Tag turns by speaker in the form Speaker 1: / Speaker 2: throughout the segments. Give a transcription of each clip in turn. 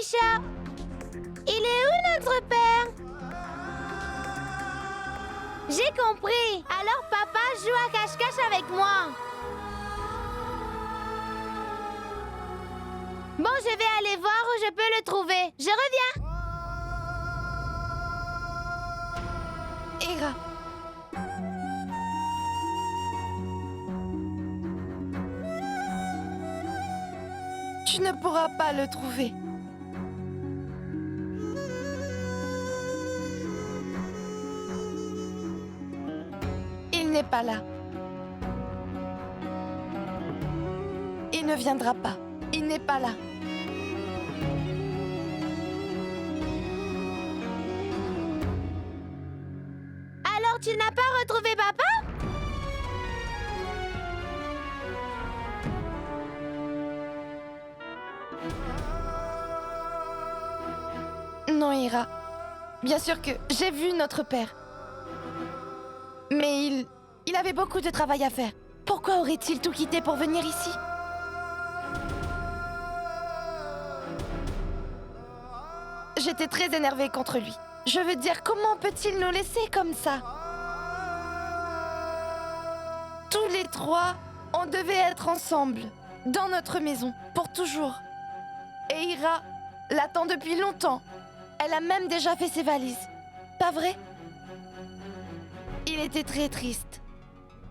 Speaker 1: Isha, il est où notre père? J'ai compris. Alors papa joue à cache-cache avec moi. Bon, je vais aller voir où je peux le trouver. Je reviens.
Speaker 2: Ira. Tu ne pourras pas le trouver. Il n'est pas là. Il ne viendra pas. Il n'est pas là.
Speaker 1: Alors tu n'as pas retrouvé papa?
Speaker 2: Non, Ira. Bien sûr que j'ai vu notre père. Mais il avait beaucoup de travail à faire. Pourquoi aurait-il tout quitté pour venir ici? J'étais très énervée contre lui. Je veux dire, comment peut-il nous laisser comme ça? Tous les trois, on devait être ensemble, dans notre maison, pour toujours. Et Ira l'attend depuis longtemps. Elle a même déjà fait ses valises. Pas vrai? Il était très triste.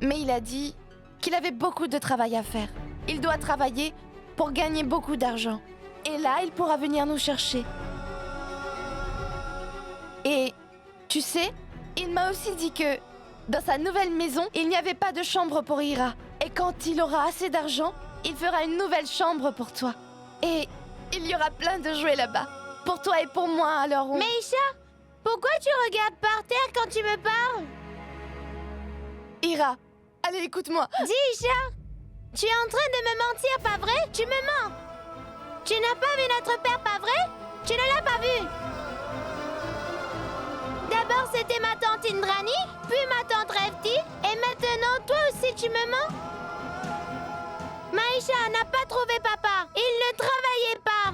Speaker 2: Mais il a dit qu'il avait beaucoup de travail à faire. Il doit travailler pour gagner beaucoup d'argent. Et là, il pourra venir nous chercher. Et tu sais, il m'a aussi dit que dans sa nouvelle maison, il n'y avait pas de chambre pour Ira. Et quand il aura assez d'argent, il fera une nouvelle chambre pour toi. Et il y aura plein de jouets là-bas. Pour toi et pour moi, alors on...
Speaker 1: Mais Isha, pourquoi tu regardes par terre quand tu me parles?
Speaker 2: Ira, allez, écoute-moi.
Speaker 1: Dis Isha, tu es en train de me mentir, pas vrai? Tu me mens. Tu n'as pas vu notre père, pas vrai? Tu ne l'as pas vu. D'abord c'était ma tante Indrani, puis ma tante Revti, et maintenant toi aussi tu me mens? Maïcha n'a pas trouvé papa. Il ne travaillait pas.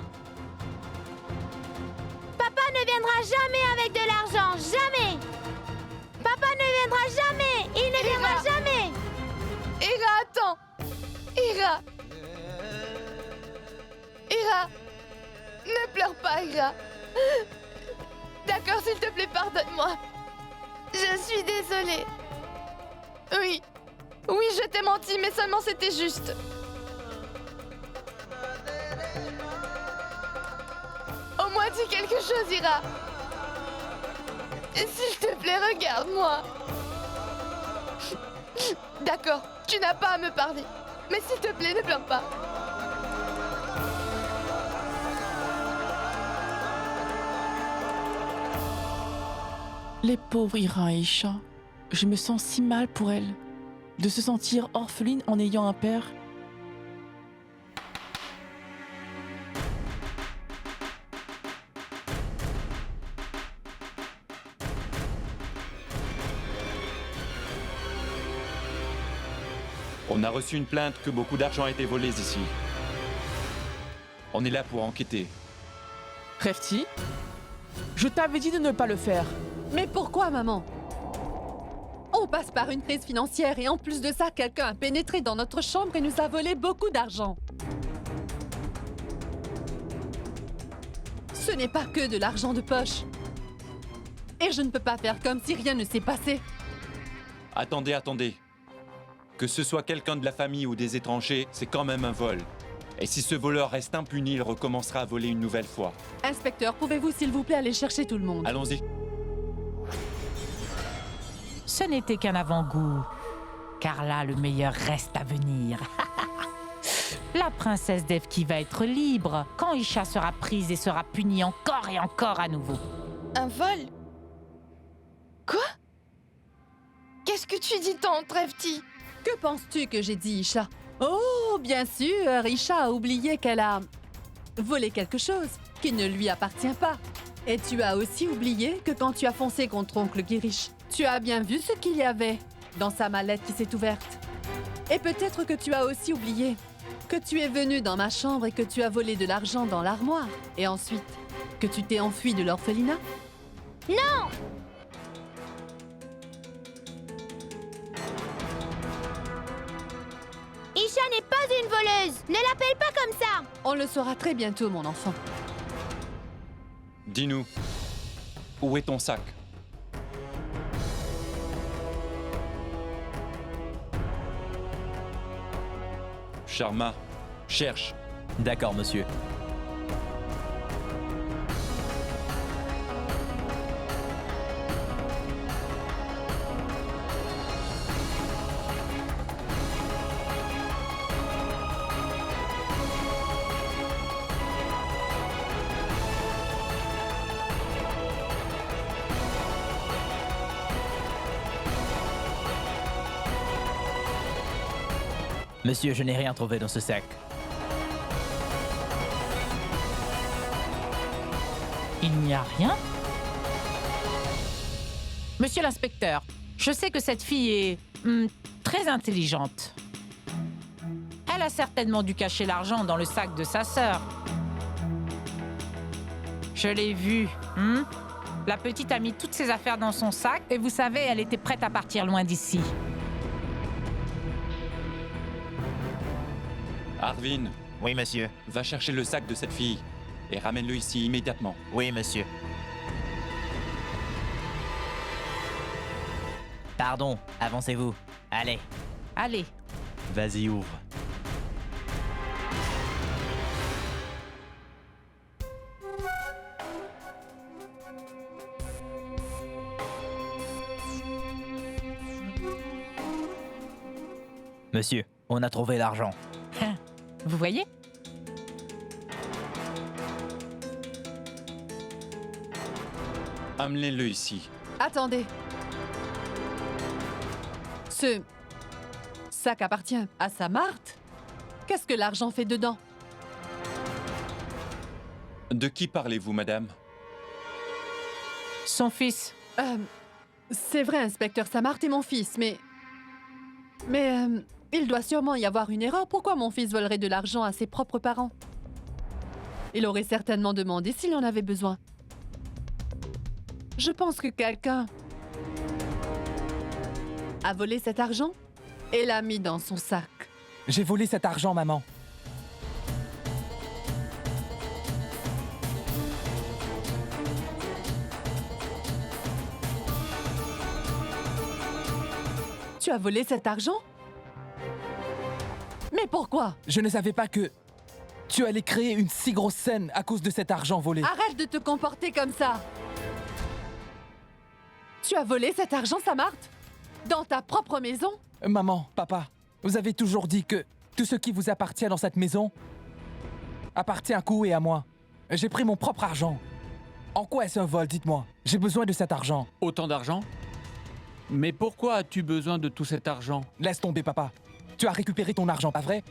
Speaker 1: Papa ne viendra jamais avec de l'argent. Jamais. Papa ne viendra jamais. Il ne viendra jamais.
Speaker 2: Ira, attends. Ira. Ira. Ne pleure pas, Ira. D'accord, s'il te plaît, pardonne-moi. Je suis désolée. Oui. Oui, je t'ai menti, mais seulement c'était juste. Au moins, dis quelque chose, Ira. S'il te plaît, regarde-moi. D'accord, tu n'as pas à me parler. Mais s'il te plaît, ne pleure pas.
Speaker 3: Les pauvres Ira et Isha, je me sens si mal pour elles. De se sentir orpheline en ayant un père.
Speaker 4: On a reçu une plainte que beaucoup d'argent a été volé ici. On est là pour enquêter.
Speaker 3: Revti, je t'avais dit de ne pas le faire.
Speaker 5: Mais pourquoi, maman? On passe par une crise financière et en plus de ça, quelqu'un a pénétré dans notre chambre et nous a volé beaucoup d'argent. Ce n'est pas que de l'argent de poche. Et je ne peux pas faire comme si rien ne s'est passé.
Speaker 4: Attendez, attendez. Que ce soit quelqu'un de la famille ou des étrangers, c'est quand même un vol. Et si ce voleur reste impuni, il recommencera à voler une nouvelle fois.
Speaker 5: Inspecteur, pouvez-vous s'il vous plaît aller chercher tout le monde?
Speaker 4: Allons-y.
Speaker 6: Ce n'était qu'un avant-goût, car là, le meilleur reste à venir. La princesse Devki va être libre quand Isha sera prise et sera punie encore et encore à nouveau.
Speaker 2: Un vol? Quoi? Qu'est-ce que tu dis tant, Revti?
Speaker 5: Que penses-tu que j'ai dit, Isha? Oh, bien sûr, Isha a oublié qu'elle a volé quelque chose qui ne lui appartient pas. Et tu as aussi oublié que quand tu as foncé contre oncle Girish, tu as bien vu ce qu'il y avait dans sa mallette qui s'est ouverte. Et peut-être que tu as aussi oublié Que tu es venu dans ma chambre et que tu as volé de l'argent dans l'armoire. Et ensuite, que tu t'es enfui de l'orphelinat.
Speaker 1: Non! Isha n'est pas une voleuse! Ne l'appelle pas comme ça!
Speaker 5: On le saura très bientôt, mon enfant.
Speaker 4: Dis-nous, où est ton sac? Sharma, cherche.
Speaker 7: D'accord, monsieur. Monsieur, je n'ai rien trouvé dans ce sac.
Speaker 6: Il n'y a rien? Monsieur l'inspecteur, je sais que cette fille est très intelligente. Elle a certainement dû cacher l'argent dans le sac de sa sœur. Je l'ai vue. La petite a mis toutes ses affaires dans son sac et vous savez, elle était prête à partir loin d'ici.
Speaker 4: Arvin,
Speaker 7: Oui, monsieur.
Speaker 4: va chercher le sac de cette fille et ramène-le ici immédiatement.
Speaker 7: Oui, monsieur. Pardon, avancez-vous. Allez,
Speaker 6: Allez,
Speaker 7: vas-y, ouvre. Monsieur, on a trouvé l'argent.
Speaker 6: vous voyez?
Speaker 4: Amenez-le ici.
Speaker 5: Attendez. Ce sac appartient à Samarth? Qu'est-ce que l'argent fait dedans?
Speaker 4: De qui parlez-vous, madame?
Speaker 6: Son fils.
Speaker 5: C'est vrai, inspecteur Samarth est mon fils, mais il doit sûrement y avoir une erreur. Pourquoi mon fils volerait de l'argent à ses propres parents? Il aurait certainement demandé s'il en avait besoin. Je pense que quelqu'un a volé cet argent et l'a mis dans son sac.
Speaker 8: J'ai volé cet argent, maman.
Speaker 5: Tu as volé cet argent? Mais pourquoi?
Speaker 8: Je ne savais pas que tu allais créer une si grosse scène à cause de cet argent volé.
Speaker 5: Arrête de te comporter comme ça! Tu as volé cet argent, Samarth? Dans ta propre maison?
Speaker 8: Maman, papa, vous avez toujours dit que tout ce qui vous appartient dans cette maison appartient à Kou et à moi. J'ai pris mon propre argent. En quoi est-ce un vol, dites-moi? J'ai besoin de cet argent.
Speaker 9: Autant d'argent? Mais pourquoi as-tu besoin de tout cet argent?
Speaker 8: Laisse tomber, papa. Tu as récupéré ton argent, pas vrai?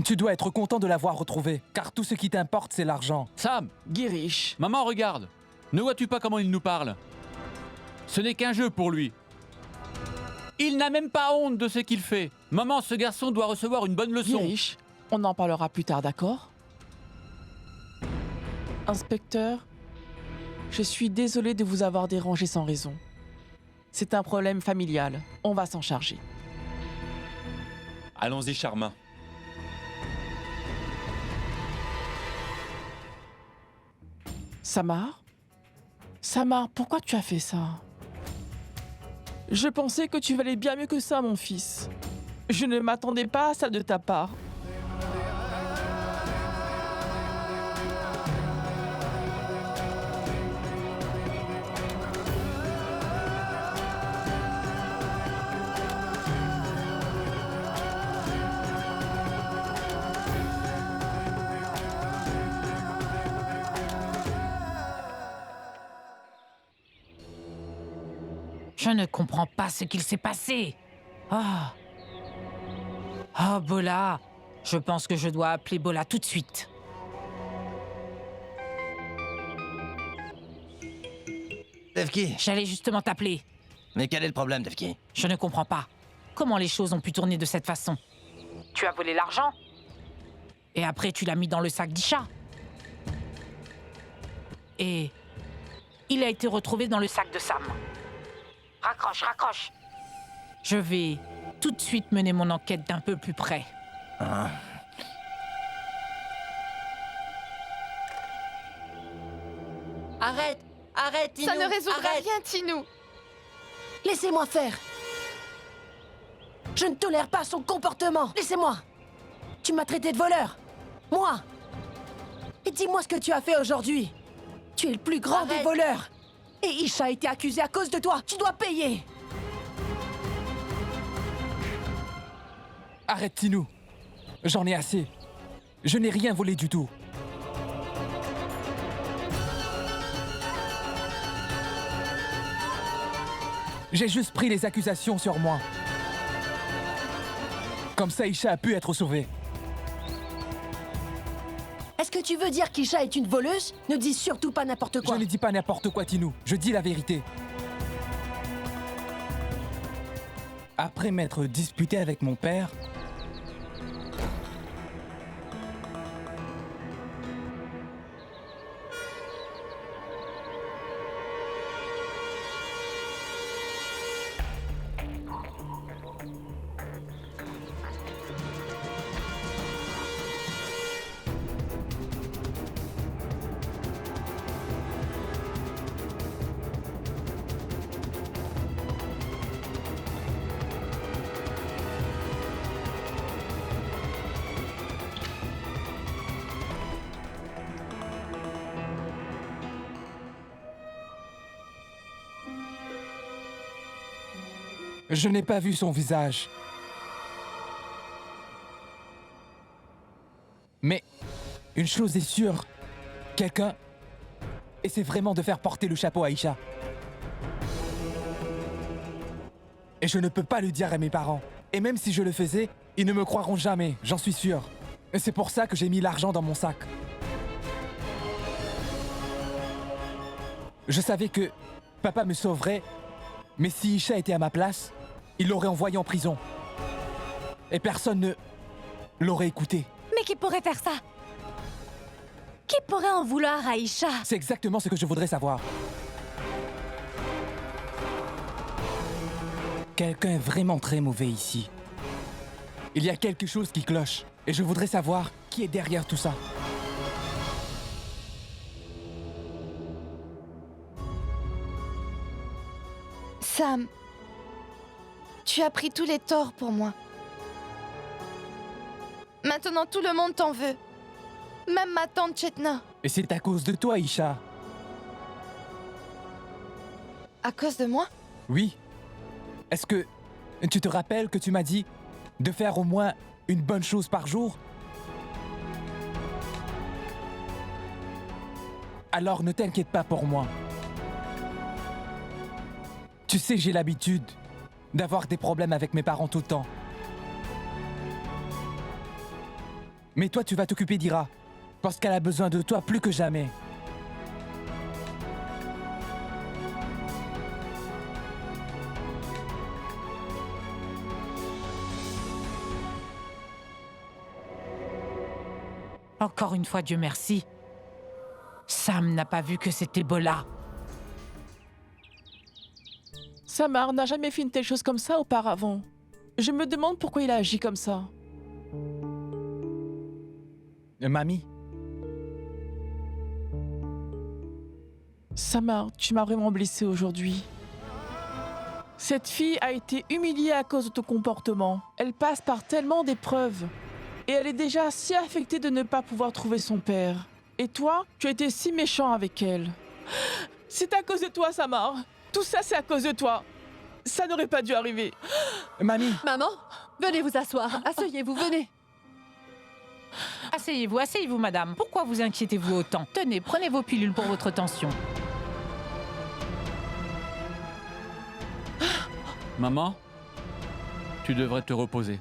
Speaker 8: Tu dois être content de l'avoir retrouvé, car tout ce qui t'importe, c'est l'argent.
Speaker 9: Sam!
Speaker 3: Girish,
Speaker 9: Maman, regarde! Ne vois-tu pas comment il nous parle? Ce n'est qu'un jeu pour lui. Il n'a même pas honte de ce qu'il fait. Maman, ce garçon doit recevoir une bonne leçon.
Speaker 3: Girish, on en parlera plus tard, d'accord? Inspecteur, je suis désolée de vous avoir dérangé sans raison. C'est un problème familial. On va s'en charger.
Speaker 4: Allons-y, Sharma.
Speaker 3: Samar? Samar, pourquoi tu as fait ça? Je pensais que tu valais bien mieux que ça, mon fils. Je ne m'attendais pas à ça de ta part.
Speaker 6: Je ne comprends pas ce qu'il s'est passé. Ah. Oh, Bola. Je pense que je dois appeler Bola tout de suite.
Speaker 7: Devki,
Speaker 6: J'allais justement t'appeler.
Speaker 7: mais quel est le problème, Devki?
Speaker 6: Je ne comprends pas. Comment les choses ont pu tourner de cette façon? Tu as volé l'argent. Et après, tu l'as mis dans le sac d'Isha. Et il a été retrouvé dans le sac de Sam. Raccroche, raccroche. Je vais tout de suite mener mon enquête d'un peu plus près.
Speaker 10: Arrête! Arrête, Tinou!
Speaker 2: Ça ne résoudra
Speaker 10: Arrête.
Speaker 2: rien, Tinou.
Speaker 10: Laissez-moi faire! Je ne tolère pas son comportement! Laissez-moi! Tu m'as traité de voleur! Moi! Et dis-moi ce que tu as fait aujourd'hui! Tu es le plus grand des voleurs! Et Isha a été accusée à cause de toi! Tu dois payer!
Speaker 8: Arrête, Tinou. J'en ai assez. Je n'ai rien volé du tout. J'ai juste pris les accusations sur moi. Comme ça, Isha a pu être sauvée.
Speaker 10: Est-ce que tu veux dire qu'Isha est une voleuse? Ne dis surtout pas n'importe quoi!
Speaker 8: Je ne dis pas n'importe quoi, Tinou. Je dis la vérité. Après m'être disputé avec mon père, je n'ai pas vu son visage. Mais une chose est sûre, quelqu'un essaie vraiment de faire porter le chapeau à Isha. Et je ne peux pas le dire à mes parents. Et même si je le faisais, ils ne me croiront jamais, j'en suis sûr. Et c'est pour ça que j'ai mis l'argent dans mon sac. Je savais que papa me sauverait, mais si Isha était à ma place, il l'aurait envoyé en prison. Et personne ne l'aurait écouté.
Speaker 1: Mais qui pourrait faire ça? Qui pourrait en vouloir à Isha?
Speaker 8: C'est exactement ce que je voudrais savoir. Quelqu'un est vraiment très mauvais ici. Il y a quelque chose qui cloche. Et je voudrais savoir qui est derrière tout ça.
Speaker 2: Sam, tu as pris tous les torts pour moi. Maintenant, tout le monde t'en veut. Même ma tante Chetna.
Speaker 8: Et c'est à cause de toi, Isha.
Speaker 2: À cause de moi?
Speaker 8: Oui. Est-ce que tu te rappelles que tu m'as dit de faire au moins une bonne chose par jour? Alors ne t'inquiète pas pour moi. Tu sais, j'ai l'habitude d'avoir des problèmes avec mes parents tout le temps. Mais toi, tu vas t'occuper d'Ira, parce qu'elle a besoin de toi plus que jamais.
Speaker 6: Encore une fois, Dieu merci. Sam n'a pas vu que c'était Ebola.
Speaker 3: Samar n'a jamais fait une telle chose comme ça auparavant. Je me demande pourquoi il a agi comme ça.
Speaker 8: Mamie,
Speaker 3: Samar, tu m'as vraiment blessé aujourd'hui. Cette fille a été humiliée à cause de ton comportement. Elle passe par tellement d'épreuves. Et elle est déjà si affectée de ne pas pouvoir trouver son père. Et toi, tu as été si méchant avec elle. C'est à cause de toi, Samar. Tout ça, c'est à cause de toi. Ça n'aurait pas dû arriver.
Speaker 8: mamie,
Speaker 5: Maman, venez vous asseoir. Asseyez-vous, venez.
Speaker 6: Asseyez-vous, madame. Pourquoi vous inquiétez-vous autant? Tenez, prenez vos pilules pour votre tension.
Speaker 9: Maman, tu devrais te reposer.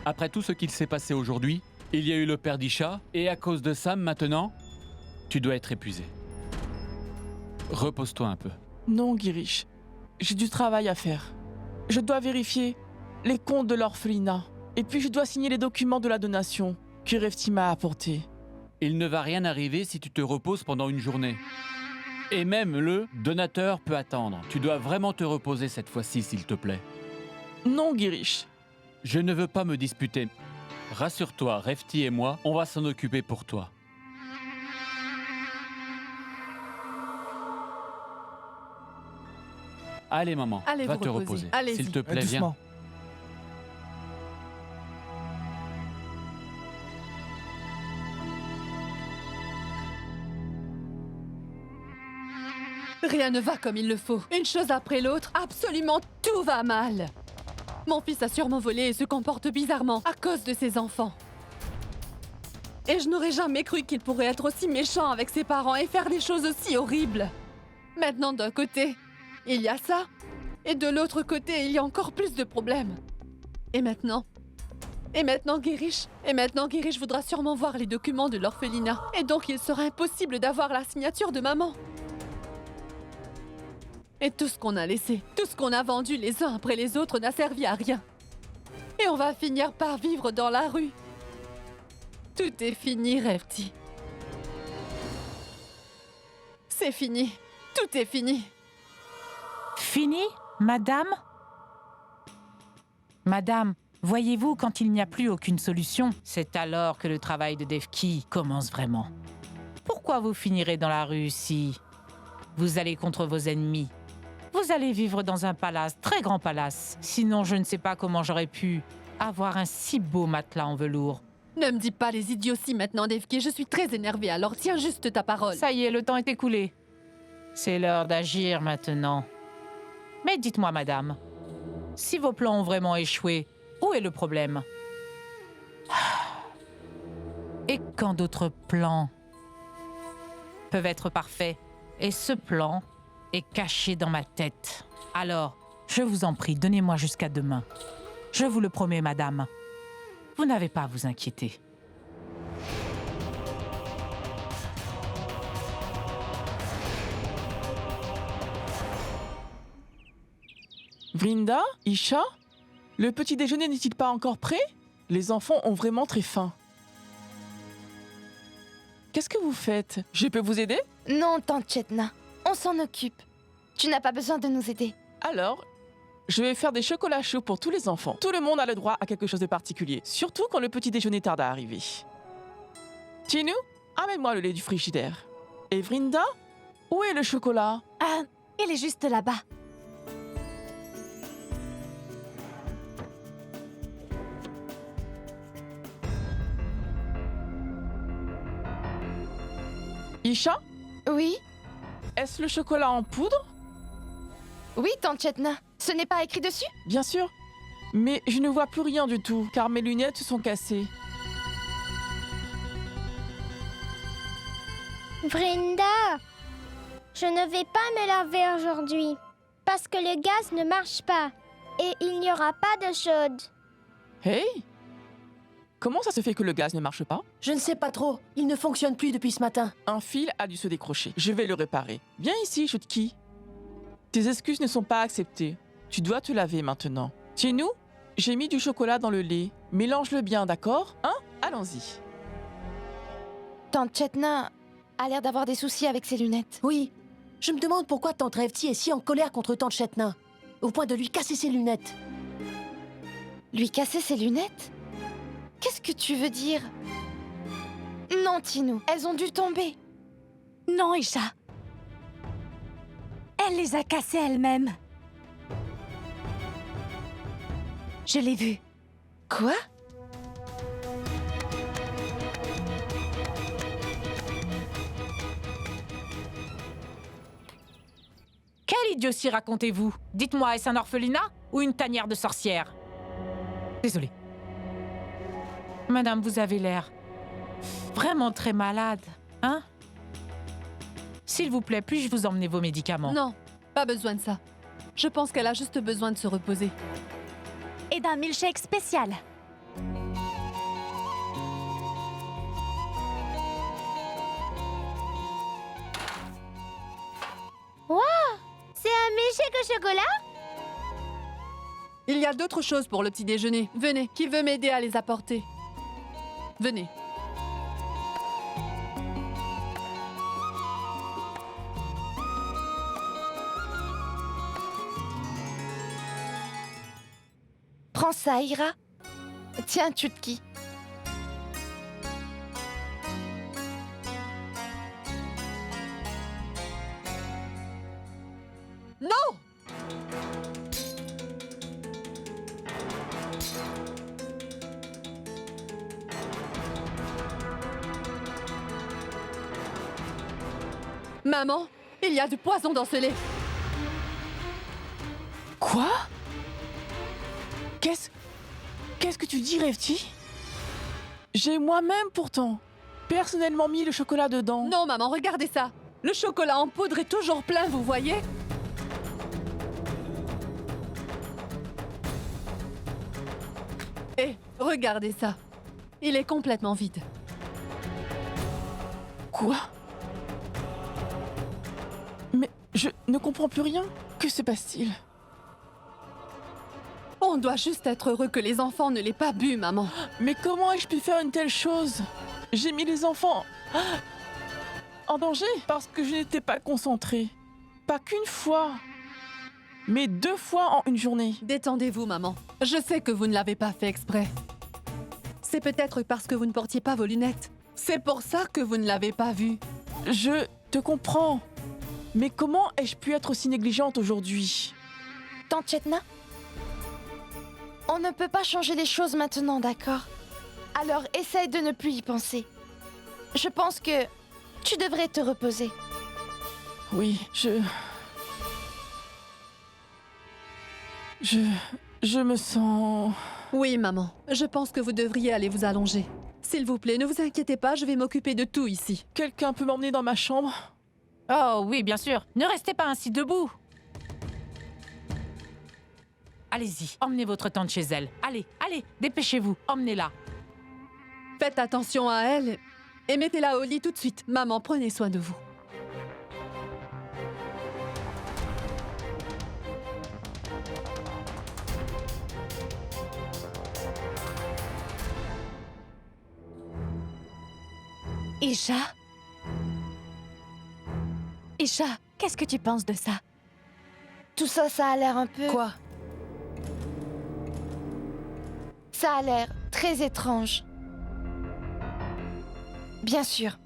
Speaker 9: Après tout ce qu'il s'est passé aujourd'hui, il y a eu le père d'Isha, et à cause de Sam maintenant, tu dois être épuisé. Repose-toi un peu.
Speaker 3: Non, Girish. J'ai du travail à faire. Je dois vérifier les comptes de l'orphelinat. Et puis je dois signer les documents de la donation que Refti m'a apporté.
Speaker 9: Il ne va rien arriver si tu te reposes pendant une journée. Et même le donateur peut attendre. Tu dois vraiment te reposer cette fois-ci, s'il te plaît.
Speaker 3: Non, Girish.
Speaker 9: Je ne veux pas me disputer. Rassure-toi, Refti et moi, on va s'en occuper pour toi. Allez, maman,
Speaker 5: Allez
Speaker 9: va
Speaker 5: vous
Speaker 9: te
Speaker 5: reposer.
Speaker 9: reposer.
Speaker 5: Allez-y.
Speaker 9: S'il te plaît, viens.
Speaker 8: Doucement.
Speaker 5: Rien ne va comme il le faut. Une chose après l'autre, absolument tout va mal. Mon fils a sûrement volé et se comporte bizarrement à cause de ses enfants. Et je n'aurais jamais cru qu'il pourrait être aussi méchant avec ses parents et faire des choses aussi horribles. Maintenant, d'un côté, il y a ça. Et de l'autre côté, il y a encore plus de problèmes. Et maintenant, Girish voudra sûrement voir les documents de l'orphelinat. Et donc, il sera impossible d'avoir la signature de maman. Et tout ce qu'on a laissé, tout ce qu'on a vendu les uns après les autres n'a servi à rien. Et on va finir par vivre dans la rue. Tout est fini, Refti. C'est fini. Tout est fini.
Speaker 6: Fini, madame? Madame, voyez-vous, quand il n'y a plus aucune solution, c'est alors que le travail de Devki commence vraiment. Pourquoi vous finirez dans la rue si vous allez contre vos ennemis? Vous allez vivre dans un palace, très grand palace. Sinon, je ne sais pas comment j'aurais pu avoir un si beau matelas en velours.
Speaker 5: Ne me dis pas les idioties maintenant, Devki. Je suis très énervée, alors tiens juste ta parole.
Speaker 6: Ça y est, le temps est écoulé. C'est l'heure d'agir maintenant. Mais dites-moi, madame, si vos plans ont vraiment échoué, où est le problème? Et quand d'autres plans peuvent être parfaits, et ce plan est caché dans ma tête. Alors, je vous en prie, donnez-moi jusqu'à demain. Je vous le promets, madame. Vous n'avez pas à vous inquiéter.
Speaker 3: Vrinda, Isha, le petit déjeuner n'est-il pas encore prêt? Les enfants ont vraiment très faim. Qu'est-ce que vous faites? Je peux vous aider?
Speaker 2: Non, tante Chetna, on s'en occupe. Tu n'as pas besoin de nous aider.
Speaker 3: Alors, je vais faire des chocolats chauds pour tous les enfants. Tout le monde a le droit à quelque chose de particulier, surtout quand le petit déjeuner tarde à arriver. Tinu, amène-moi le lait du frigidaire. Et Vrinda, où est le chocolat?
Speaker 1: Ah, il est juste là-bas.
Speaker 3: Isha,
Speaker 2: Oui?
Speaker 3: est-ce le chocolat en poudre?
Speaker 2: Oui, tante Chetna. Ce n'est pas écrit dessus?
Speaker 3: Bien sûr. Mais je ne vois plus rien du tout, car mes lunettes se sont cassées.
Speaker 1: Vrinda, je ne vais pas me laver aujourd'hui parce que le gaz ne marche pas et il n'y aura pas d'eau chaude.
Speaker 3: Hey! Comment ça se fait que le gaz ne marche pas?
Speaker 10: Je ne sais pas trop. Il ne fonctionne plus depuis ce matin.
Speaker 3: Un fil a dû se décrocher. Je vais le réparer. Viens ici, Chutki. Tes excuses ne sont pas acceptées. Tu dois te laver maintenant. Tinu, j'ai mis du chocolat dans le lait. Mélange-le bien, d'accord? Hein? Allons-y.
Speaker 2: Tante Chetna a l'air d'avoir des soucis avec ses lunettes.
Speaker 10: Oui. Je me demande pourquoi tante Refti est si en colère contre tante Chetna, au point de lui casser ses lunettes.
Speaker 2: Lui casser ses lunettes? Qu'est-ce que tu veux dire? Non, Tinu, elles ont dû tomber.
Speaker 1: Non, Isha. Elle les a cassées elle-même. Je l'ai vu.
Speaker 2: Quoi?
Speaker 6: Quelle idiotie racontez-vous? Dites-moi, est-ce un orphelinat ou une tanière de sorcières? Désolée. Madame, vous avez l'air vraiment très malade, hein? S'il vous plaît, puis-je vous emmener vos médicaments?
Speaker 5: Non, pas besoin de ça. Je pense qu'elle a juste besoin de se reposer.
Speaker 1: Et d'un milkshake spécial. Wow! C'est un milkshake au chocolat?
Speaker 5: Il y a d'autres choses pour le petit déjeuner. Venez, qui veut m'aider à les apporter? Venez.
Speaker 2: Prends ça, Ira. Tiens, Chutki.
Speaker 5: Non! Maman, il y a du poison dans ce lait.
Speaker 3: Quoi? Qu'est-ce que tu dis, Refti? J'ai moi-même pourtant personnellement mis le chocolat dedans.
Speaker 5: Non, maman, regardez ça. Le chocolat en poudre est toujours plein, vous voyez? Et regardez ça. Il est complètement vide.
Speaker 3: Quoi? Mais je ne comprends plus rien. Que se passe-t-il?
Speaker 5: On doit juste être heureux que les enfants ne l'aient pas bu, maman.
Speaker 3: Mais comment ai-je pu faire une telle chose? J'ai mis les enfants en danger parce que je n'étais pas concentrée. Pas qu'une fois, mais 2 fois en une journée.
Speaker 5: Détendez-vous, maman. Je sais que vous ne l'avez pas fait exprès. C'est peut-être parce que vous ne portiez pas vos lunettes. C'est pour ça que vous ne l'avez pas vu.
Speaker 3: Je te comprends. Mais comment ai-je pu être aussi négligente aujourd'hui?
Speaker 2: Tante Chetna, on ne peut pas changer les choses maintenant, d'accord? Alors essaye de ne plus y penser. Je pense que tu devrais te reposer.
Speaker 3: Oui, je me sens...
Speaker 5: Oui, maman. Je pense que vous devriez aller vous allonger. S'il vous plaît, ne vous inquiétez pas, je vais m'occuper de tout ici.
Speaker 3: Quelqu'un peut m'emmener dans ma chambre?
Speaker 6: Oh oui, bien sûr. Ne restez pas ainsi debout. Allez-y, emmenez votre tante chez elle. Allez, allez, dépêchez-vous, emmenez-la.
Speaker 5: Faites attention à elle et mettez-la au lit tout de suite. Maman, prenez soin de vous.
Speaker 11: Isha? Isha, qu'est-ce que tu penses de ça?
Speaker 2: Tout ça, ça a l'air un peu...
Speaker 10: Quoi?
Speaker 2: Ça a l'air très étrange. Bien sûr,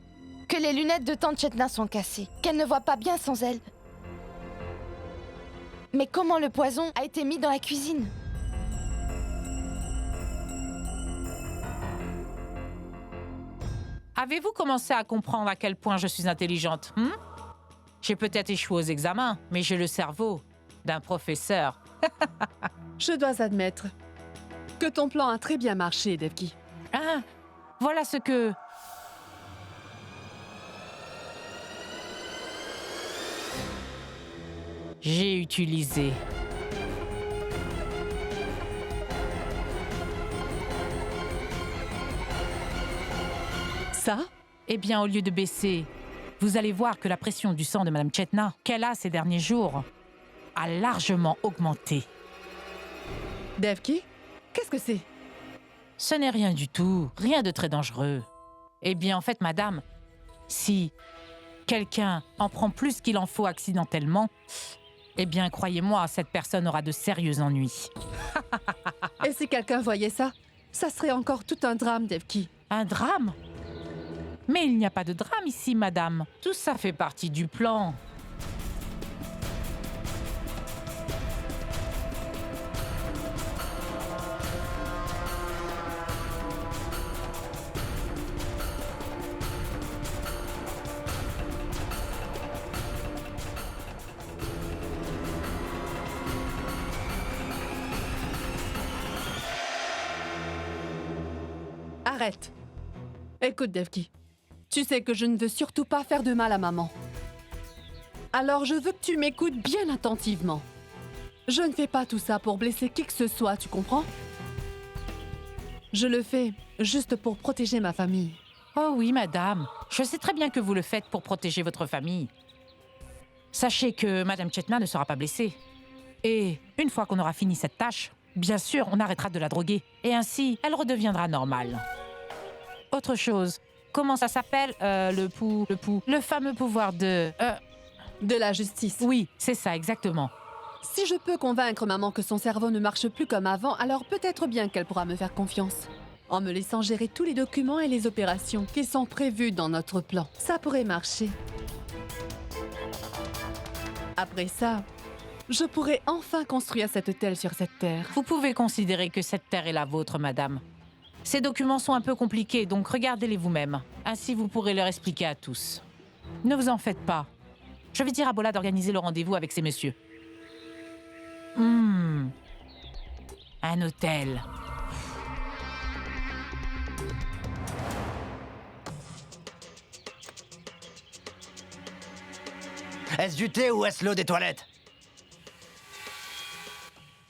Speaker 2: que les lunettes de Tante Chetna sont cassées, qu'elle ne voit pas bien sans elles. Mais comment le poison a été mis dans la cuisine?
Speaker 6: Avez-vous commencé à comprendre à quel point je suis intelligente? J'ai peut-être échoué aux examens, mais j'ai le cerveau d'un professeur.
Speaker 5: Je dois admettre que ton plan a très bien marché, Devki.
Speaker 6: Ah, voilà ce que... j'ai utilisé.
Speaker 5: Ça?
Speaker 6: Eh bien, au lieu de baisser, vous allez voir que la pression du sang de Madame Chetna, qu'elle a ces derniers jours, a largement augmenté.
Speaker 5: Devki? Qu'est-ce que c'est?
Speaker 6: Ce n'est rien du tout, rien de très dangereux. Eh bien, en fait, madame, si quelqu'un en prend plus qu'il en faut accidentellement, eh bien, croyez-moi, cette personne aura de sérieux ennuis.
Speaker 5: Et si quelqu'un voyait ça? Ça serait encore tout un drame, Devki.
Speaker 6: Un drame? Mais il n'y a pas de drame ici, madame. Tout ça fait partie du plan.
Speaker 5: Arrête. Écoute, Devki. Tu sais que je ne veux surtout pas faire de mal à maman. Alors je veux que tu m'écoutes bien attentivement. Je ne fais pas tout ça pour blesser qui que ce soit, tu comprends? Je le fais juste pour protéger ma famille.
Speaker 6: Oh oui, madame. Je sais très bien que vous le faites pour protéger votre famille. Sachez que Madame Chetna ne sera pas blessée. Et une fois qu'on aura fini cette tâche, Bien sûr, on arrêtera de la droguer. Et ainsi, elle redeviendra normale. Autre chose. Comment ça s'appelle le fameux pouvoir de...
Speaker 5: De la justice.
Speaker 6: Oui, c'est ça, exactement.
Speaker 5: Si je peux convaincre maman que son cerveau ne marche plus comme avant, alors peut-être bien qu'elle pourra me faire confiance. En me laissant gérer tous les documents et les opérations qui sont prévus dans notre plan. Ça pourrait marcher. Après ça, je pourrais enfin construire cet hôtel sur cette terre.
Speaker 6: Vous pouvez considérer que cette terre est la vôtre, madame. Ces documents sont un peu compliqués, donc regardez-les vous-même. Ainsi, vous pourrez leur expliquer à tous. Ne vous en faites pas. Je vais dire à Bola d'organiser le rendez-vous avec ces messieurs. Un hôtel.
Speaker 7: Est-ce du thé ou est-ce l'eau des toilettes?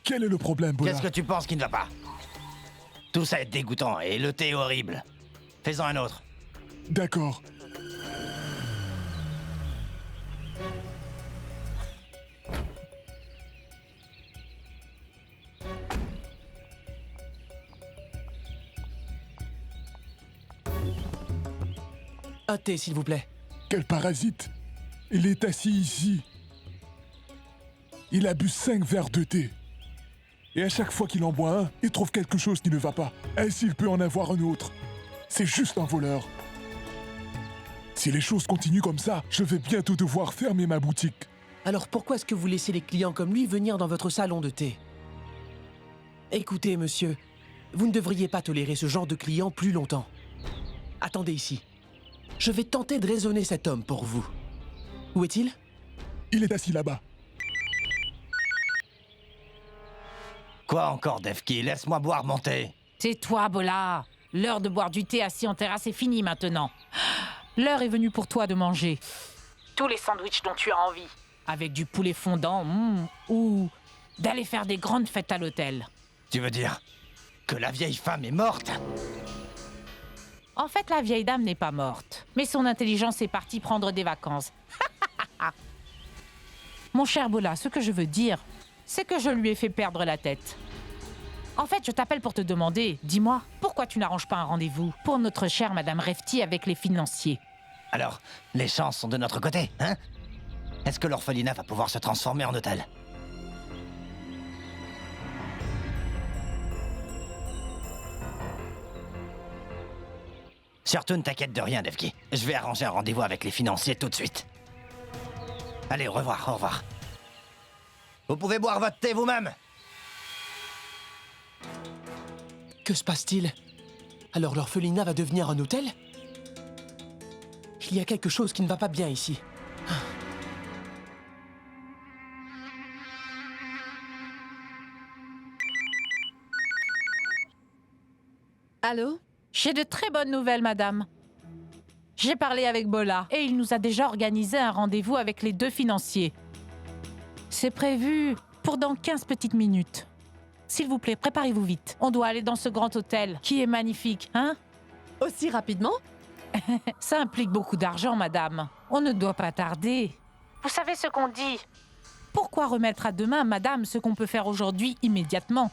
Speaker 12: Quel est le problème, Bola?
Speaker 7: Qu'est-ce que tu penses qui ne va pas? Tout ça est dégoûtant et le thé est horrible. Fais-en un autre.
Speaker 12: D'accord.
Speaker 10: Un thé, s'il vous plaît.
Speaker 12: Quel parasite! Il est assis ici. Il a bu 5 verres de thé. Et à chaque fois qu'il en boit un, il trouve quelque chose qui ne va pas. Ainsi, il peut en avoir un autre. C'est juste un voleur. Si les choses continuent comme ça, je vais bientôt devoir fermer ma boutique.
Speaker 10: Alors pourquoi est-ce que vous laissez les clients comme lui venir dans votre salon de thé? Écoutez, monsieur, vous ne devriez pas tolérer ce genre de clients plus longtemps. Attendez ici. Je vais tenter de raisonner cet homme pour vous. Où est-il?
Speaker 12: Il est assis là-bas.
Speaker 7: Quoi encore, Defki? Laisse-moi boire mon thé.
Speaker 6: C'est toi, Bola. L'heure de boire du thé assis en terrasse est finie maintenant. L'heure est venue pour toi de manger tous les sandwichs dont tu as envie, avec du poulet fondant, ou d'aller faire des grandes fêtes à l'hôtel.
Speaker 7: Tu veux dire que la vieille femme est morte?
Speaker 6: En fait, la vieille dame n'est pas morte, mais son intelligence est partie prendre des vacances. Mon cher Bola, ce que je veux dire, c'est que je lui ai fait perdre la tête. En fait, je t'appelle pour te demander, dis-moi, pourquoi tu n'arranges pas un rendez-vous pour notre chère Madame Refti avec les financiers?
Speaker 7: Alors, les chances sont de notre côté, hein? Est-ce que l'orphelinat va pouvoir se transformer en hôtel? Surtout ne t'inquiète de rien, Defki. Je vais arranger un rendez-vous avec les financiers tout de suite. Allez, au revoir, au revoir. Vous pouvez boire votre thé vous-même.
Speaker 10: Que se passe-t-il? Alors l'orphelinat va devenir un hôtel? Il y a quelque chose qui ne va pas bien ici.
Speaker 5: Allô?
Speaker 6: J'ai de très bonnes nouvelles, madame. J'ai parlé avec Bola et il nous a déjà organisé un rendez-vous avec les 2 financiers. C'est prévu pour dans 15 petites minutes. S'il vous plaît, préparez-vous vite. On doit aller dans ce grand hôtel qui est magnifique, hein?
Speaker 5: Aussi rapidement?
Speaker 6: Ça implique beaucoup d'argent, madame. On ne doit pas tarder. Vous savez ce qu'on dit? Pourquoi remettre à demain, madame, ce qu'on peut faire aujourd'hui immédiatement?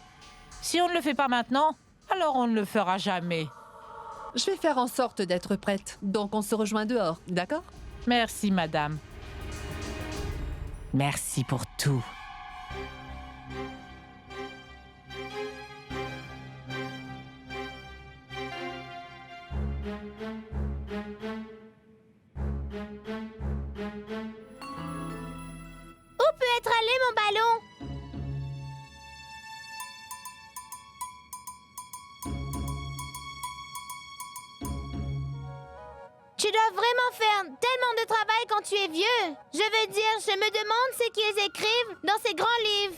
Speaker 6: Si on ne le fait pas maintenant, alors on ne le fera jamais.
Speaker 5: Je vais faire en sorte d'être prête. Donc on se rejoint dehors, d'accord?
Speaker 6: Merci, madame. Merci pour tout.
Speaker 1: Où peut être allé mon ballon? Tu dois vraiment faire tellement de travail quand tu es vieux. Je veux dire, je me demande ce qu'ils écrivent dans ces grands livres.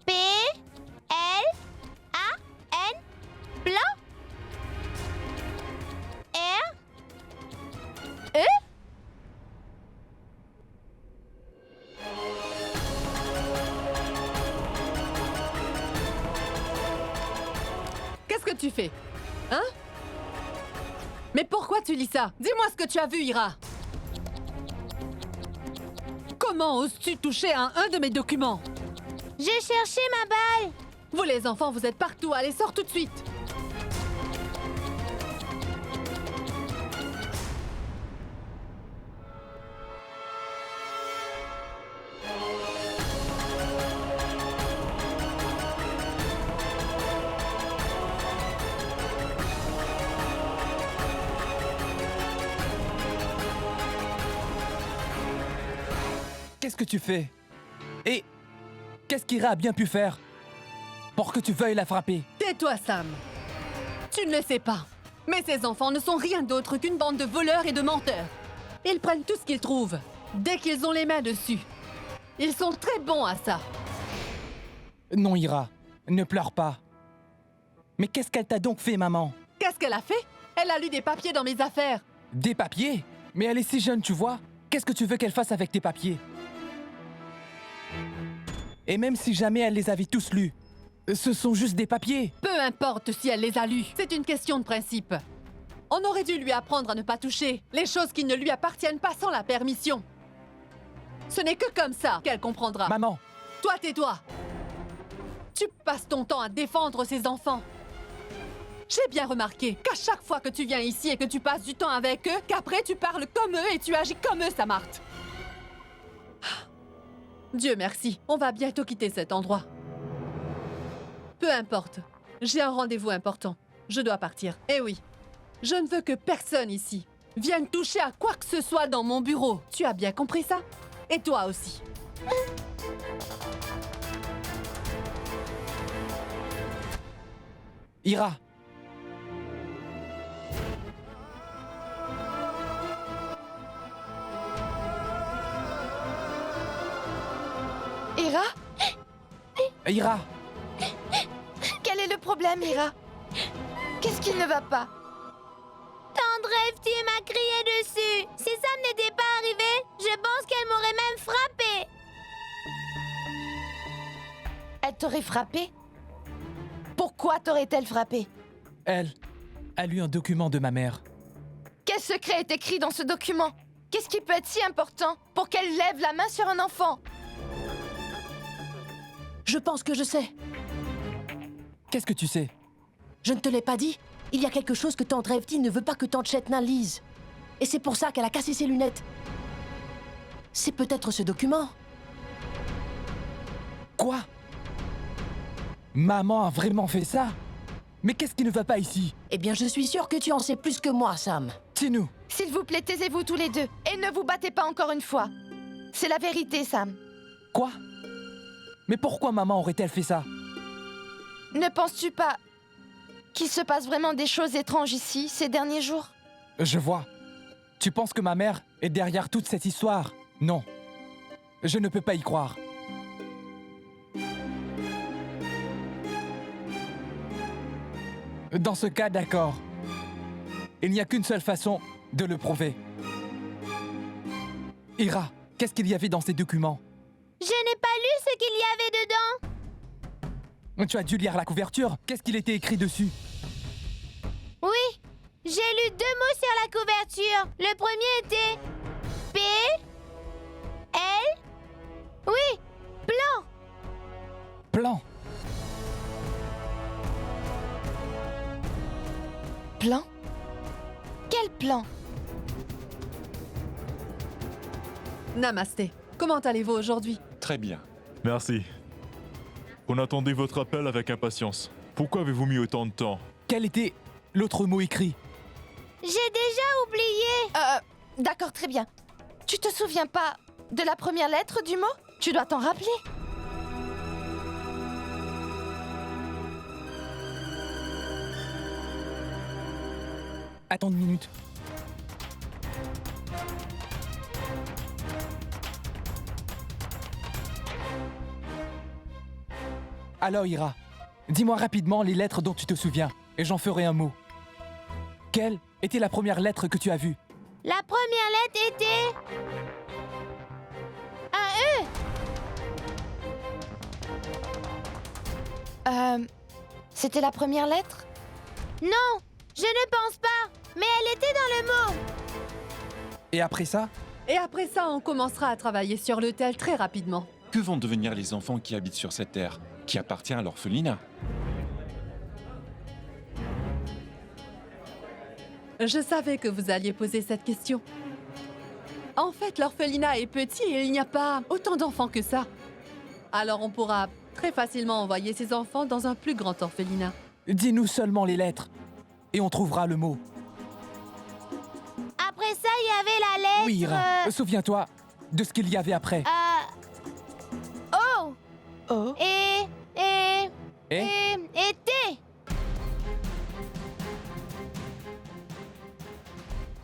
Speaker 1: P-L-A-N Plan R-E
Speaker 5: Qu'est-ce que tu fais? Hein? Mais pourquoi tu lis ça? Dis-moi ce que tu as vu, Ira! Comment oses-tu toucher à un de mes documents?
Speaker 1: J'ai cherché ma balle.
Speaker 5: Vous les enfants, vous êtes partout. Allez, sors tout de suite.
Speaker 8: Qu'est-ce que tu fais? Et qu'est-ce qu'Ira a bien pu faire pour que tu veuilles la frapper?
Speaker 5: Tais-toi, Sam. Tu ne le sais pas. Mais ces enfants ne sont rien d'autre qu'une bande de voleurs et de menteurs. Ils prennent tout ce qu'ils trouvent, dès qu'ils ont les mains dessus. Ils sont très bons à ça.
Speaker 8: Non, Ira, ne pleure pas. Mais qu'est-ce qu'elle t'a donc fait, maman?
Speaker 5: Qu'est-ce qu'elle a fait? Elle a lu des papiers dans mes affaires.
Speaker 8: Des papiers? Mais elle est si jeune, tu vois. Qu'est-ce que tu veux qu'elle fasse avec tes papiers? Et même si jamais elle les avait tous lus, ce sont juste des papiers.
Speaker 5: Peu importe si elle les a lus, c'est une question de principe. On aurait dû lui apprendre à ne pas toucher les choses qui ne lui appartiennent pas sans la permission. Ce n'est que comme ça qu'elle comprendra.
Speaker 8: Maman!
Speaker 5: Toi, tais-toi! Tu passes ton temps à défendre ces enfants. J'ai bien remarqué qu'à chaque fois que tu viens ici et que tu passes du temps avec eux, qu'après tu parles comme eux et tu agis comme eux, Samart. Dieu merci, on va bientôt quitter cet endroit. Peu importe, j'ai un rendez-vous important. Je dois partir. Eh oui, je ne veux que personne ici vienne toucher à quoi que ce soit dans mon bureau. Tu as bien compris ça? Et toi aussi.
Speaker 8: Ira!
Speaker 2: Ira?
Speaker 8: Ira!
Speaker 2: Quel est le problème, Ira? Qu'est-ce qui ne va pas?
Speaker 1: Tante Rêvetie m'a crié dessus. Si Sam n'était pas arrivé, je pense qu'elle m'aurait même frappé.
Speaker 2: Elle t'aurait frappé? Pourquoi t'aurait-elle frappé?
Speaker 8: Elle a lu un document de ma mère.
Speaker 2: Quel secret est écrit dans ce document? Qu'est-ce qui peut être si important pour qu'elle lève la main sur un enfant?
Speaker 10: Je pense que je sais.
Speaker 8: Qu'est-ce que tu sais?
Speaker 10: Je ne te l'ai pas dit? Il y a quelque chose que tante Rêvetie ne veut pas que tante Chetna lise. Et c'est pour ça qu'elle a cassé ses lunettes. C'est peut-être ce document.
Speaker 8: Quoi? Maman a vraiment fait ça? Mais qu'est-ce qui ne va pas ici?
Speaker 10: Eh bien, je suis sûre que tu en sais plus que moi, Sam.
Speaker 8: Dis-nous.
Speaker 2: S'il vous plaît, taisez-vous tous les deux. Et ne vous battez pas encore une fois. C'est la vérité, Sam.
Speaker 8: Quoi? Mais pourquoi maman aurait-elle fait ça?
Speaker 2: Ne penses-tu pas qu'il se passe vraiment des choses étranges ici, ces derniers jours?
Speaker 8: Je vois. Tu penses que ma mère est derrière toute cette histoire? Non. Je ne peux pas y croire. Dans ce cas, d'accord. Il n'y a qu'une seule façon de le prouver. Ira, qu'est-ce qu'il y avait dans ces documents?
Speaker 1: Je n'ai pas lu ce qu'il y avait dedans.
Speaker 8: Tu as dû lire la couverture. Qu'est-ce qu'il était écrit dessus?
Speaker 1: Oui, j'ai lu 2 mots sur la couverture. Le premier était P, L, oui, plan.
Speaker 8: Plan.
Speaker 2: Plan? Quel plan?
Speaker 5: Namasté. Comment allez-vous aujourd'hui?
Speaker 4: Très bien.
Speaker 12: Merci. On attendait votre appel avec impatience. Pourquoi avez-vous mis autant de temps?
Speaker 8: Quel était l'autre mot écrit?
Speaker 1: J'ai déjà oublié.
Speaker 2: D'accord, très bien. Tu te souviens pas de la première lettre du mot? Tu dois t'en rappeler.
Speaker 8: Attends une minute. Alors, Ira, dis-moi rapidement les lettres dont tu te souviens, et j'en ferai un mot. Quelle était la première lettre que tu as vue?
Speaker 1: La première lettre était un E.
Speaker 2: C'était la première lettre?
Speaker 1: Non, je ne pense pas. Mais elle était dans le mot.
Speaker 8: Et après ça?
Speaker 5: Et après ça, on commencera à travailler sur l'hôtel très rapidement.
Speaker 4: Que vont devenir les enfants qui habitent sur cette terre, qui appartient à l'orphelinat?
Speaker 5: Je savais que vous alliez poser cette question. En fait, l'orphelinat est petit et il n'y a pas autant d'enfants que ça. Alors on pourra très facilement envoyer ces enfants dans un plus grand orphelinat.
Speaker 8: Dis-nous seulement les lettres, et on trouvera le mot.
Speaker 1: Après ça, il y avait la lettre...
Speaker 8: Oui, Ira, souviens-toi de ce qu'il y avait après.
Speaker 1: O.
Speaker 2: Oh.
Speaker 1: Et T.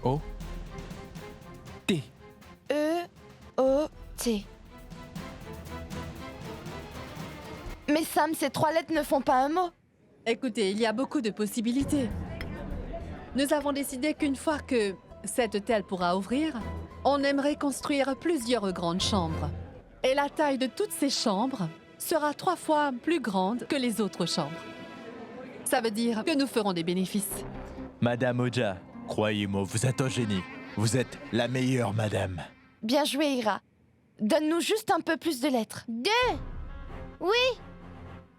Speaker 8: O. T.
Speaker 2: E-O-T. Mais Sam, ces 3 lettres ne font pas un mot.
Speaker 5: Écoutez, il y a beaucoup de possibilités. Nous avons décidé qu'une fois que cet hôtel pourra ouvrir, on aimerait construire plusieurs grandes chambres. Et la taille de toutes ces chambres sera 3 fois plus grande que les autres chambres. Ça veut dire que nous ferons des bénéfices.
Speaker 13: Madame Oja, croyez-moi, vous êtes un génie. Vous êtes la meilleure madame.
Speaker 2: Bien joué, Ira. Donne-nous juste un peu plus de lettres.
Speaker 1: 2. Oui.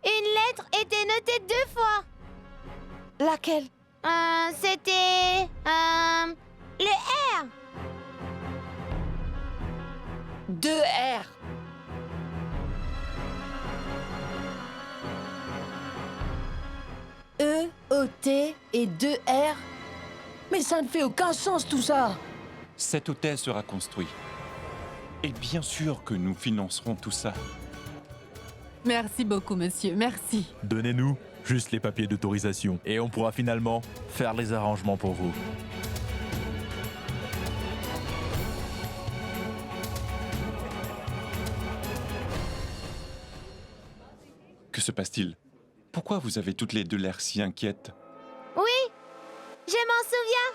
Speaker 1: Une lettre était notée 2 fois.
Speaker 2: Laquelle?
Speaker 1: C'était... le R.
Speaker 10: 2 R. E-O-T et 2 R. Mais ça ne fait aucun sens tout ça.
Speaker 4: Cet hôtel sera construit. Et bien sûr que nous financerons tout ça.
Speaker 5: Merci beaucoup, monsieur. Merci.
Speaker 13: Donnez-nous juste les papiers d'autorisation et on pourra finalement faire les arrangements pour vous.
Speaker 4: Que se passe-t-il? Pourquoi vous avez toutes les deux l'air si inquiètes?
Speaker 1: Oui, je m'en souviens.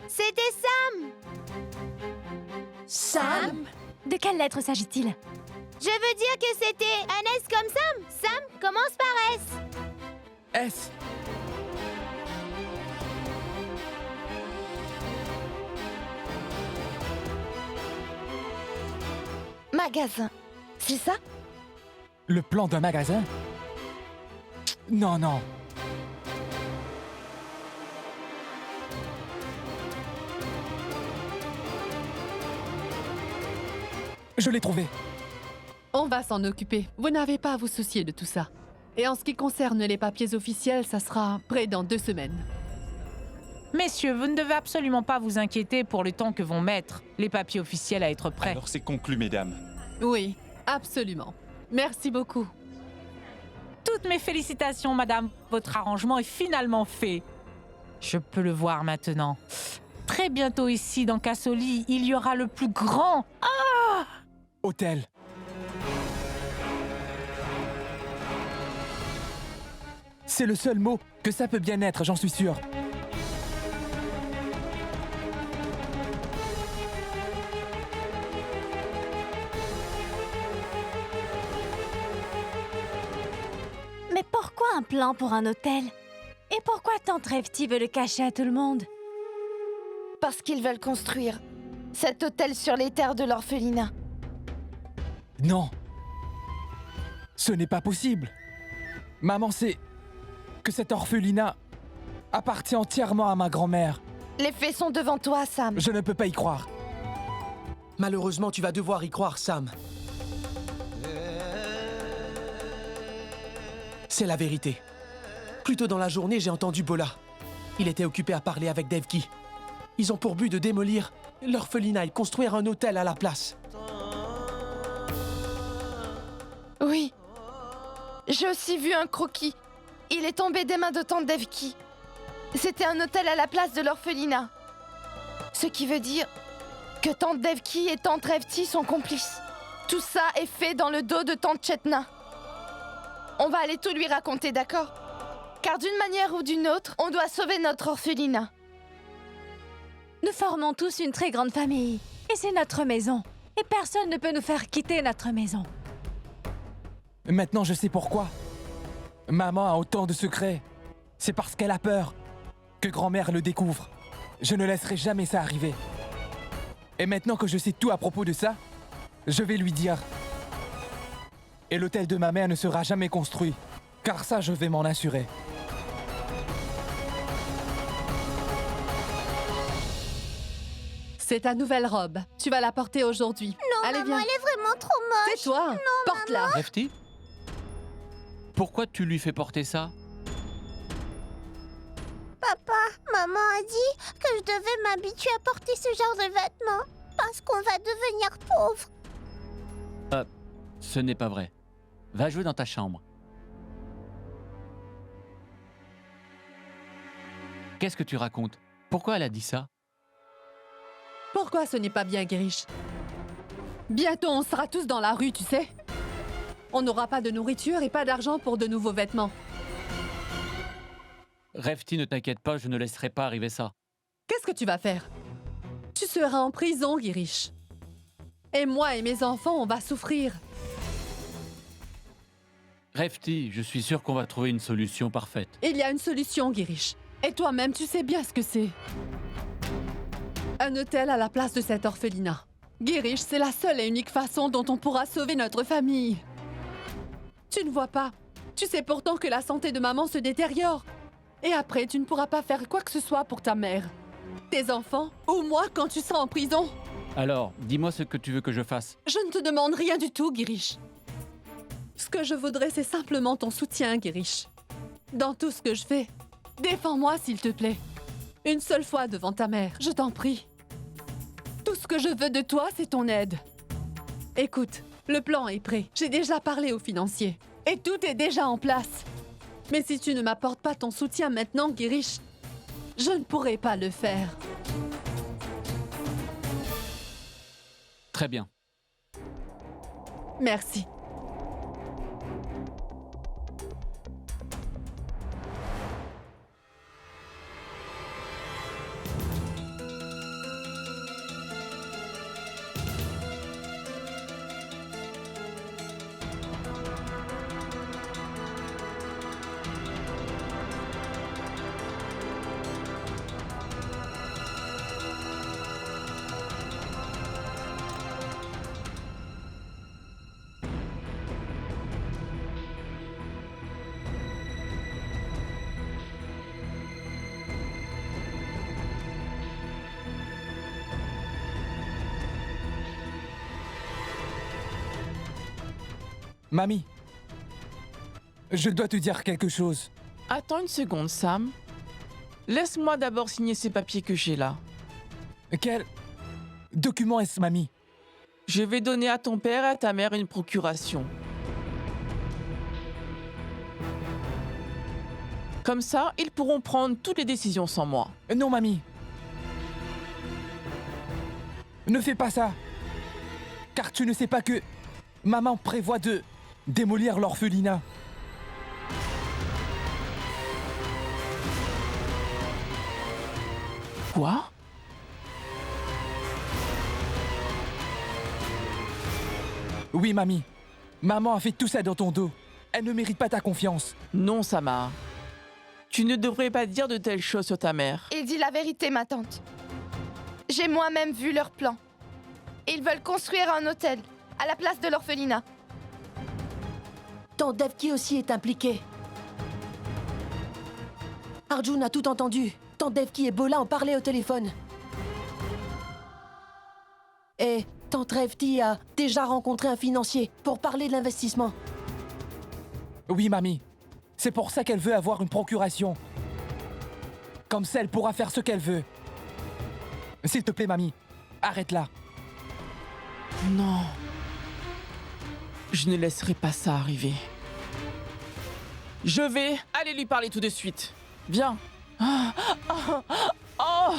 Speaker 1: C'était Sam.
Speaker 10: Sam?
Speaker 11: De quelle lettre s'agit-il?
Speaker 1: Je veux dire que c'était un S comme Sam. Sam commence par S.
Speaker 8: S.
Speaker 2: Magasin. C'est ça?
Speaker 8: Le plan d'un magasin? Non, non. Je l'ai trouvé.
Speaker 5: On va s'en occuper. Vous n'avez pas à vous soucier de tout ça. Et en ce qui concerne les papiers officiels, ça sera prêt dans 2 semaines.
Speaker 6: Messieurs, vous ne devez absolument pas vous inquiéter pour le temps que vont mettre les papiers officiels à être prêts.
Speaker 4: Alors c'est conclu, mesdames.
Speaker 5: Oui, absolument. Merci beaucoup.
Speaker 6: Toutes mes félicitations, madame. Votre arrangement est finalement fait. Je peux le voir maintenant. Très bientôt ici, dans Cassoli, il y aura le plus grand...
Speaker 8: Hôtel. C'est le seul mot que ça peut bien être, j'en suis sûr.
Speaker 11: Mais pourquoi un plan pour un hôtel? Et pourquoi Tante Rêvetie veut le cacher à tout le monde?
Speaker 2: Parce qu'ils veulent construire cet hôtel sur les terres de l'orphelinat.
Speaker 8: Non. Ce n'est pas possible. Maman sait que cet orphelinat appartient entièrement à ma grand-mère.
Speaker 2: Les faits sont devant toi, Sam.
Speaker 8: Je ne peux pas y croire.
Speaker 10: Malheureusement, tu vas devoir y croire, Sam. C'est la vérité. Plus tôt dans la journée, j'ai entendu Bola. Il était occupé à parler avec Devki. Ils ont pour but de démolir l'orphelinat et construire un hôtel à la place.
Speaker 2: Oui. J'ai aussi vu un croquis. Il est tombé des mains de Tante Devki. C'était un hôtel à la place de l'orphelinat. Ce qui veut dire que Tante Devki et Tante Rêvetie sont complices. Tout ça est fait dans le dos de Tante Chetna. On va aller tout lui raconter, d'accord? Car d'une manière ou d'une autre, on doit sauver notre orphelinat.
Speaker 11: Nous formons tous une très grande famille. Et c'est notre maison. Et personne ne peut nous faire quitter notre maison.
Speaker 8: Maintenant, je sais pourquoi. Maman a autant de secrets. C'est parce qu'elle a peur que grand-mère le découvre. Je ne laisserai jamais ça arriver. Et maintenant que je sais tout à propos de ça, je vais lui dire. Et l'hôtel de ma mère ne sera jamais construit, car ça, je vais m'en assurer.
Speaker 5: C'est ta nouvelle robe. Tu vas la porter aujourd'hui.
Speaker 1: Non,
Speaker 5: Allez,
Speaker 1: maman,
Speaker 5: viens.
Speaker 1: elle est vraiment trop moche.
Speaker 5: C'est toi. Porte-la.
Speaker 9: Refti, pourquoi tu lui fais porter ça?
Speaker 1: Papa, maman a dit que je devais m'habituer à porter ce genre de vêtements parce qu'on va devenir pauvre.
Speaker 9: Ce n'est pas vrai. Va jouer dans ta chambre. Qu'est-ce que tu racontes? Pourquoi elle a dit ça?
Speaker 5: Pourquoi ce n'est pas bien, Girish? Bientôt, on sera tous dans la rue, tu sais. On n'aura pas de nourriture et pas d'argent pour de nouveaux vêtements.
Speaker 9: Refti, ne t'inquiète pas, je ne laisserai pas arriver ça.
Speaker 5: Qu'est-ce que tu vas faire? Tu seras en prison, Girish. Et moi et mes enfants, on va souffrir.
Speaker 9: Refti, je suis sûr qu'on va trouver une solution parfaite.
Speaker 5: Il y a une solution, Girish. Et toi-même, tu sais bien ce que c'est. Un hôtel à la place de cet orphelinat. Girish, c'est la seule et unique façon dont on pourra sauver notre famille. Tu ne vois pas. Tu sais pourtant que la santé de maman se détériore. Et après, tu ne pourras pas faire quoi que ce soit pour ta mère. Tes enfants, ou moi quand tu seras en prison.
Speaker 9: Alors, dis-moi ce que tu veux que je fasse.
Speaker 5: Je ne te demande rien du tout, Girish. Ce que je voudrais, c'est simplement ton soutien, Girish. Dans tout ce que je fais, défends-moi, s'il te plaît. Une seule fois devant ta mère, je t'en prie. Tout ce que je veux de toi, c'est ton aide. Écoute, le plan est prêt. J'ai déjà parlé aux financiers. Et tout est déjà en place. Mais si tu ne m'apportes pas ton soutien maintenant, Girish, je ne pourrai pas le faire.
Speaker 9: Très bien.
Speaker 5: Merci.
Speaker 8: Mamie, je dois te dire quelque chose.
Speaker 3: Attends une seconde, Sam. Laisse-moi d'abord signer ces papiers que j'ai là.
Speaker 8: Quel document est-ce, mamie?
Speaker 3: Je vais donner à ton père et à ta mère une procuration. Comme ça, ils pourront prendre toutes les décisions sans moi.
Speaker 8: Non, mamie. Ne fais pas ça. Car tu ne sais pas que maman prévoit de démolir l'orphelinat.
Speaker 3: Quoi?
Speaker 8: Oui, mamie. Maman a fait tout ça dans ton dos. Elle ne mérite pas ta confiance.
Speaker 3: Non, Samar. Tu ne devrais pas dire de telles choses sur ta mère.
Speaker 2: Et dis la vérité, ma tante. J'ai moi-même vu leur plan. Ils veulent construire un hôtel à la place de l'orphelinat.
Speaker 10: Ton Devki aussi est impliqué. Arjun a tout entendu. Ton Devki et Bola ont parlé au téléphone. Et tante Refti a déjà rencontré un financier pour parler de l'investissement.
Speaker 8: Oui, mamie. C'est pour ça qu'elle veut avoir une procuration. Comme ça, elle pourra faire ce qu'elle veut. S'il te plaît, mamie, arrête là.
Speaker 3: Non. Je ne laisserai pas ça arriver. Je vais aller lui parler tout de suite. Viens. Oh,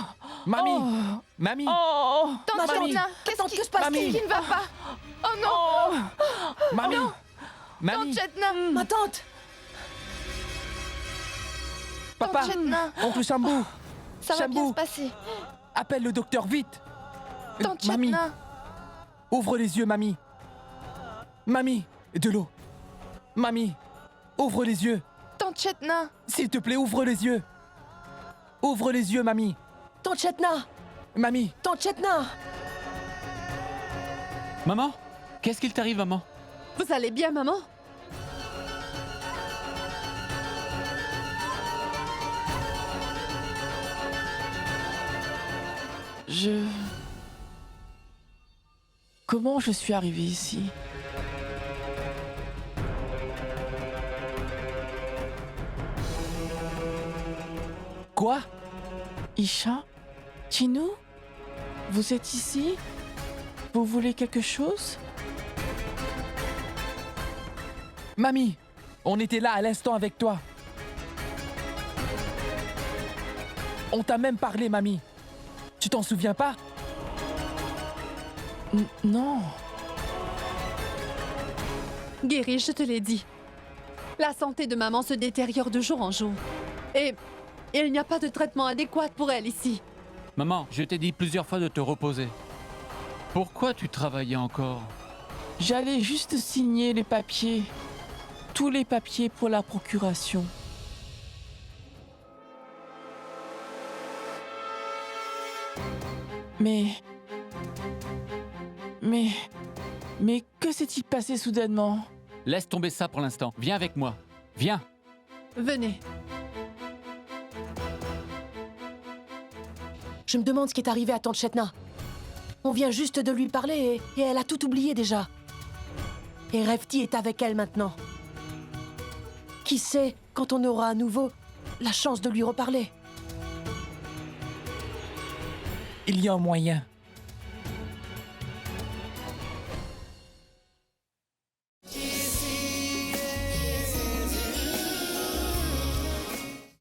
Speaker 8: mamie,
Speaker 3: oh,
Speaker 8: mamie.
Speaker 3: Oh,
Speaker 2: Tante
Speaker 8: Mamie.
Speaker 2: Edna, qu'est-ce qui se passe?
Speaker 8: Mamie.
Speaker 2: Qu'est-ce qui ne va pas? Oh non!
Speaker 3: oh.
Speaker 8: Mamie,
Speaker 2: Tante
Speaker 8: mamie,
Speaker 2: Edna!
Speaker 10: Ma tante!
Speaker 8: papa,
Speaker 2: Tante Edna,
Speaker 8: oncle Shambou,
Speaker 2: ça va bien
Speaker 8: Shambou.
Speaker 2: se passer.
Speaker 8: appelle le docteur vite.
Speaker 2: Tante
Speaker 8: Mamie,
Speaker 2: Edna,
Speaker 8: ouvre les yeux, mamie. Mamie, de l'eau. Mamie, ouvre les yeux.
Speaker 2: Tante Edna,
Speaker 8: S'il te plaît, ouvre les yeux. Ouvre les yeux, mamie.
Speaker 10: Tante Chetna!
Speaker 8: Mamie,
Speaker 10: Tante Chetna!
Speaker 9: Maman? Qu'est-ce qu'il t'arrive, maman?
Speaker 5: Vous allez bien, maman?
Speaker 3: Comment je suis arrivée ici?
Speaker 8: Quoi?
Speaker 3: Isha? Chinou? Vous êtes ici? Vous voulez quelque chose?
Speaker 8: Mamie, on était là à l'instant avec toi. On t'a même parlé, mamie. Tu t'en souviens pas?
Speaker 3: Non.
Speaker 5: Guéri, je te l'ai dit. La santé de maman se détériore de jour en jour. Et il n'y a pas de traitement adéquat pour elle ici.
Speaker 9: Maman, je t'ai dit plusieurs fois de te reposer. Pourquoi tu travaillais encore?
Speaker 3: J'allais juste signer les papiers. Tous les papiers pour la procuration. Mais que s'est-il passé soudainement?
Speaker 9: Laisse tomber ça pour l'instant. Viens avec moi. Viens.
Speaker 5: Venez.
Speaker 10: Je me demande ce qui est arrivé à Tante Chetna. On vient juste de lui parler et elle a tout oublié déjà. Et Refti est avec elle maintenant. Qui sait quand on aura à nouveau la chance de lui reparler?
Speaker 8: Il y a un moyen.